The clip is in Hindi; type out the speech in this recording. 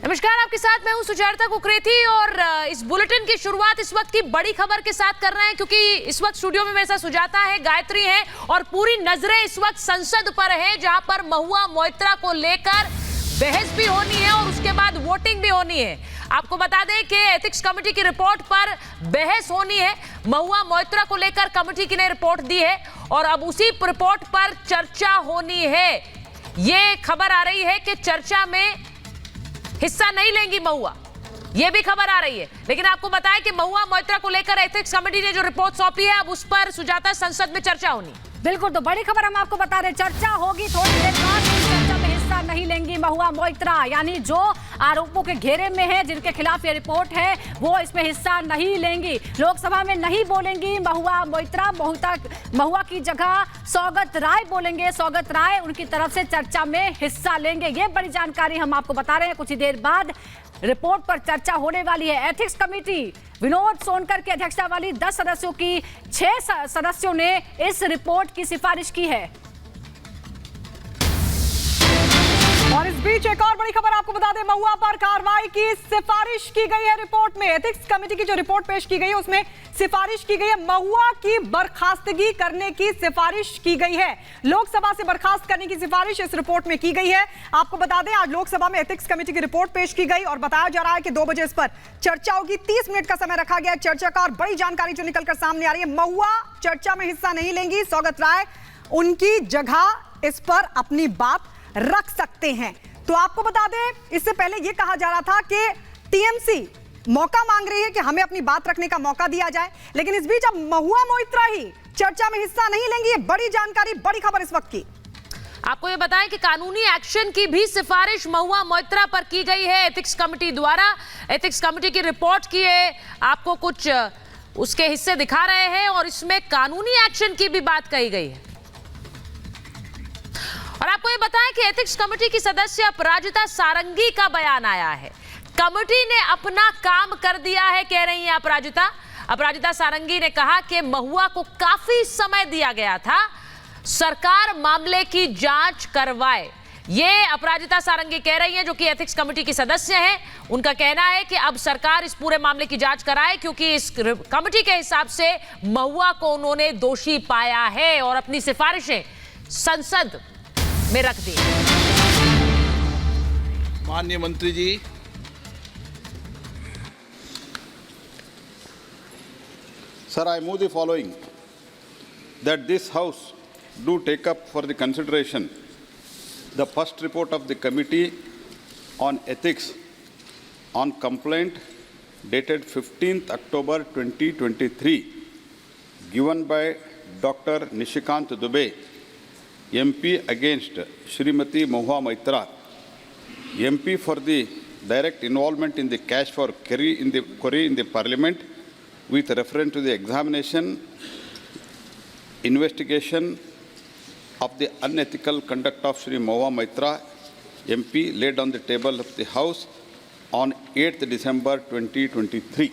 नमस्कार, आपके साथ मैं हूं सुजाता कुकरेती और इस बुलेटिन की शुरुआत इस वक्त की बड़ी खबर के साथ कर रहे हैं क्योंकि इस वक्त स्टूडियो में मेरे साथ सुजाता है, गायत्री है और पूरी नजरें इस वक्त संसद पर है जहां पर महुआ मोइत्रा को लेकर बहस भी होनी है और उसके बाद वोटिंग भी होनी है। आपको बता दें कि एथिक्स कमेटी की रिपोर्ट पर बहस होनी है। महुआ मोइत्रा को लेकर कमेटी ने रिपोर्ट दी है और अब उसी रिपोर्ट पर चर्चा होनी है। ये खबर आ रही है कि चर्चा में हिस्सा नहीं लेंगी महुआ, यह भी खबर आ रही है। लेकिन आपको बताएं कि महुआ मोइत्रा को लेकर एथिक्स कमेटी ने जो रिपोर्ट सौंपी है, अब उस पर सुजाता संसद में चर्चा होनी। बिल्कुल, तो बड़ी खबर हम आपको बता रहे, चर्चा होगी थोड़ी देर बाद। चर्चा में हिस्सा नहीं लेंगी महुआ मोइत्रा, यानी जो आरोपों के घेरे में है, जिनके खिलाफ ये रिपोर्ट है, वो इसमें हिस्सा नहीं लेंगी। लोकसभा में नहीं बोलेंगी महुआ मोइत्रा। महुआ की जगह सौगत राय बोलेंगे। सौगत राय उनकी तरफ से चर्चा में हिस्सा लेंगे। ये बड़ी जानकारी हम आपको बता रहे हैं। कुछ ही देर बाद रिपोर्ट पर चर्चा होने वाली है। एथिक्स कमेटी विनोद सोनकर की अध्यक्षता वाली 10 सदस्यों की 6 सदस्यों ने इस रिपोर्ट की सिफारिश की है। और इस बीच एक और बड़ी खबर आपको बता दें, महुआ पर कार्रवाई की सिफारिश की गई है। रिपोर्ट में एथिक्स कमेटी की जो रिपोर्ट पेश की गई है उसमें सिफारिश की गई है, महुआ की बर्खास्तगी करने की सिफारिश की गई है। लोकसभा से बर्खास्त करने की सिफारिश इस रिपोर्ट में की गई है। आपको बता दें, आज लोकसभा में एथिक्स कमेटी की रिपोर्ट पेश की गई और बताया जा रहा है कि 2 बजे इस पर चर्चा होगी। 30 मिनट का समय रखा गया चर्चा का और बड़ी जानकारी जो निकलकर सामने आ रही है, महुआ चर्चा में हिस्सा नहीं लेंगी। सौगत राय उनकी जगह इस पर अपनी बात रख सकते हैं। तो आपको बता दें, इससे पहले यह कहा जा रहा था कि टीएमसी मौका मांग रही है कि हमें अपनी बात रखने का मौका दिया जाए, लेकिन इस बीच अब महुआ मोइत्रा ही चर्चा में हिस्सा नहीं लेंगी। ये बड़ी जानकारी, बड़ी खबर इस वक्त की। आपको ये बताएं कि कानूनी एक्शन की भी सिफारिश महुआ मोइत्रा पर की गई है एथिक्स कमेटी द्वारा। एथिक्स कमेटी की रिपोर्ट की है, आपको कुछ उसके हिस्से दिखा रहे हैं और इसमें कानूनी एक्शन की भी बात कही गई है। और आपको ये बताएं कि एथिक्स कमेटी की सदस्य अपराजिता सारंगी का बयान आया है। कमेटी ने अपना काम कर दिया है, कह रही हैं अपराजिता सारंगी ने कहा कि महुआ को काफी समय दिया गया था, सरकार मामले की जांच करवाए। ये अपराजिता सारंगी कह रही हैं, जो कि एथिक्स कमेटी की सदस्य हैं। उनका कहना है कि अब सरकार इस पूरे मामले की जांच कराए क्योंकि इस कमेटी के हिसाब से महुआ को उन्होंने दोषी पाया है और अपनी सिफारिशें संसद में रख दी। माननीय मंत्री जी, Sir, I move the following, that this House do take up for the consideration the first report of the Committee on Ethics on complaint dated 15th October 2023, given by Dr. Nishikant Dubey, MP against Shrimati Mahua Moitra, MP for the direct involvement in the cash for query in the Parliament with reference to the examination, investigation of the unethical conduct of Shri Mahua Moitra, MP, laid on the table of the House on 8th December 2023.